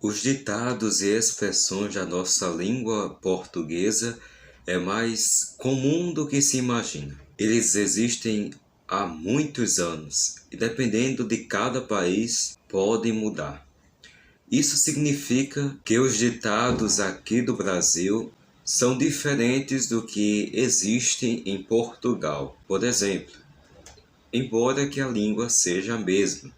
Os ditados e expressões da nossa língua portuguesa é mais comum do que se imagina. Eles existem há muitos anos e, dependendo de cada país, podem mudar. Isso significa que os ditados aqui do Brasil são diferentes do que existem em Portugal. Por exemplo, embora que a língua seja a mesma,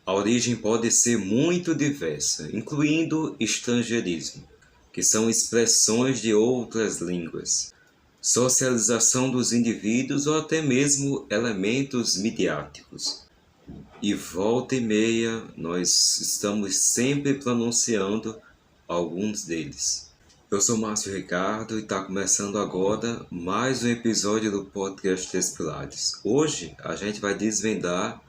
a origem pode ser muito diversa, incluindo estrangeirismo, que são expressões de outras línguas, socialização dos indivíduos ou até mesmo elementos midiáticos. E volta e meia, nós estamos sempre pronunciando alguns deles. Eu sou Márcio Ricardo e está começando agora mais um episódio do podcast Três Pilares. Hoje a gente vai desvendar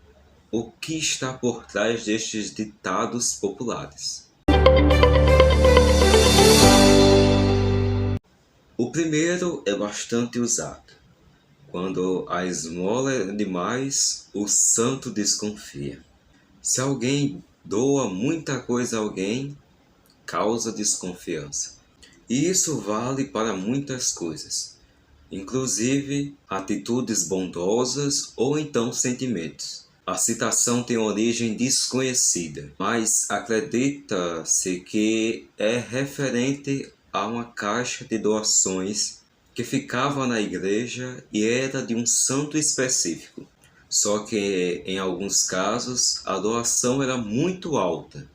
o que está por trás destes ditados populares. O primeiro é bastante usado. Quando a esmola é demais, o santo desconfia. Se alguém doa muita coisa a alguém, causa desconfiança. E isso vale para muitas coisas, inclusive atitudes bondosas ou então sentimentos. A citação tem origem desconhecida, mas acredita-se que é referente a uma caixa de doações que ficava na igreja e era de um santo específico. Só que em alguns casos a doação era muito alta.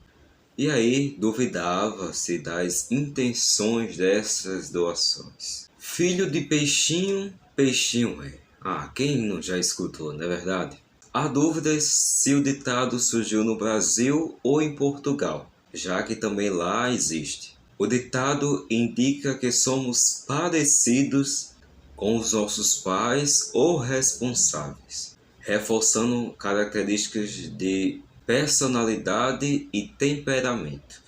E aí duvidava-se das intenções dessas doações. Filho de peixinho, peixinho é. Quem não já escutou, não é verdade? Há dúvidas se o ditado surgiu no Brasil ou em Portugal, já que também lá existe. O ditado indica que somos parecidos com os nossos pais ou responsáveis, reforçando características de personalidade e temperamento.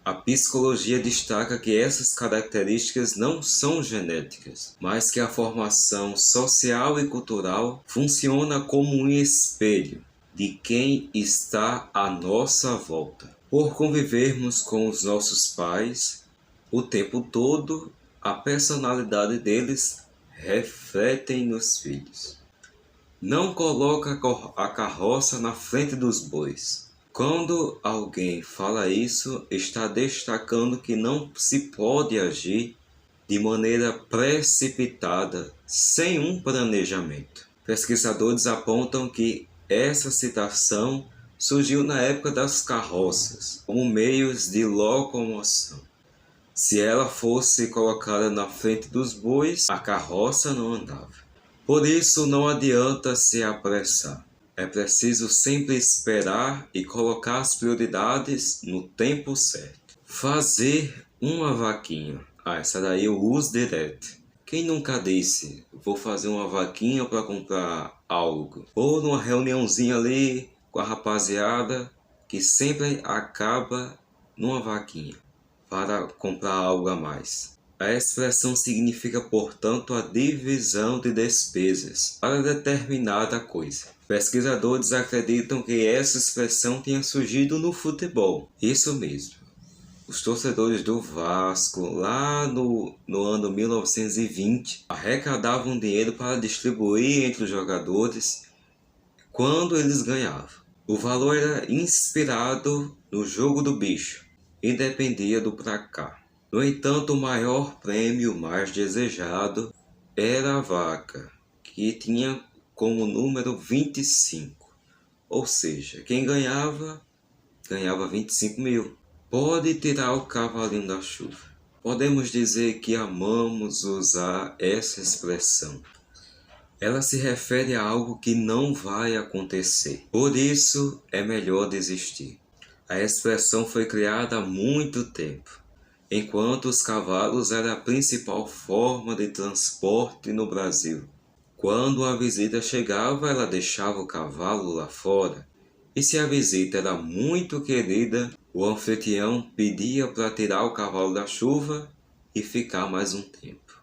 A psicologia destaca que essas características não são genéticas, mas que a formação social e cultural funciona como um espelho de quem está à nossa volta. Por convivermos com os nossos pais o tempo todo, a personalidade deles reflete nos filhos. Não coloca a carroça na frente dos bois. Quando alguém fala isso, está destacando que não se pode agir de maneira precipitada, sem um planejamento. Pesquisadores apontam que essa citação surgiu na época das carroças, como meios de locomoção. Se ela fosse colocada na frente dos bois, a carroça não andava. Por isso, não adianta se apressar. É preciso sempre esperar e colocar as prioridades no tempo certo. Fazer uma vaquinha. Essa daí eu uso direto. Quem nunca disse, vou fazer uma vaquinha para comprar algo? Ou numa reuniãozinha ali com a rapaziada, que sempre acaba numa vaquinha para comprar algo a mais. A expressão significa, portanto, a divisão de despesas para determinada coisa. Pesquisadores acreditam que essa expressão tenha surgido no futebol. Isso mesmo. Os torcedores do Vasco, lá no ano 1920, arrecadavam dinheiro para distribuir entre os jogadores quando eles ganhavam. O valor era inspirado no jogo do bicho e dependia do placar. No entanto, o maior prêmio mais desejado era a vaca, que tinha como número 25. Ou seja, quem ganhava 25 mil. Pode tirar o cavalinho da chuva. Podemos dizer que amamos usar essa expressão. Ela se refere a algo que não vai acontecer. Por isso, é melhor desistir. A expressão foi criada há muito tempo, enquanto os cavalos eram a principal forma de transporte no Brasil. Quando a visita chegava, ela deixava o cavalo lá fora, e se a visita era muito querida, o anfitrião pedia para tirar o cavalo da chuva e ficar mais um tempo.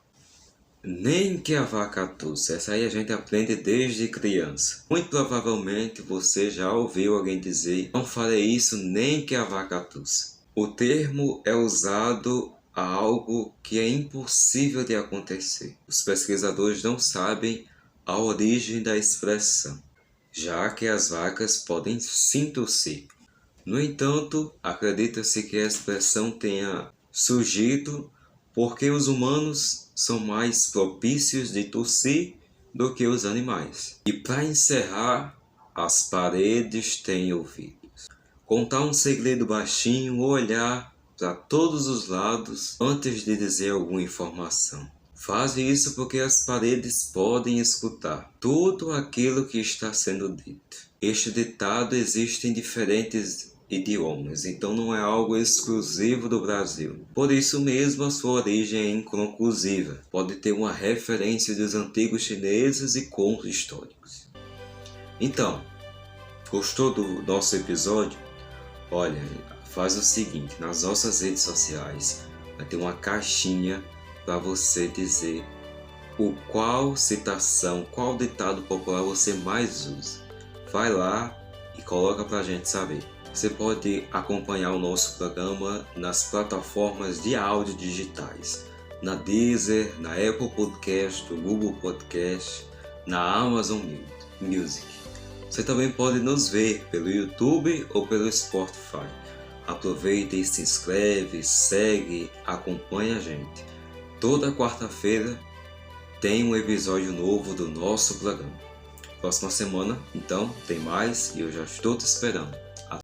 Nem que a vaca tussa, essa aí a gente aprende desde criança. Muito provavelmente você já ouviu alguém dizer, não farei isso nem que a vaca tussa. O termo é usado a algo que é impossível de acontecer. Os pesquisadores não sabem a origem da expressão, já que as vacas podem sim tossir. No entanto, acredita-se que a expressão tenha surgido porque os humanos são mais propícios de tossir do que os animais. E para encerrar, as paredes têm ouvidos. Contar um segredo baixinho ou olhar para todos os lados antes de dizer alguma informação. Faz isso porque as paredes podem escutar tudo aquilo que está sendo dito. Este ditado existe em diferentes idiomas, então não é algo exclusivo do Brasil. Por isso mesmo a sua origem é inconclusiva. Pode ter uma referência dos antigos chineses e contos históricos. Então, gostou do nosso episódio? Olha, faz o seguinte, nas nossas redes sociais vai ter uma caixinha para você dizer qual citação, qual ditado popular você mais usa. Vai lá e coloca para a gente saber. Você pode acompanhar o nosso programa nas plataformas de áudio digitais, na Deezer, na Apple Podcast, no Google Podcast, na Amazon Music. Você também pode nos ver pelo YouTube ou pelo Spotify. Aproveita e se inscreve, segue, acompanha a gente. Toda quarta-feira tem um episódio novo do nosso programa. Próxima semana, então, tem mais e eu já estou te esperando.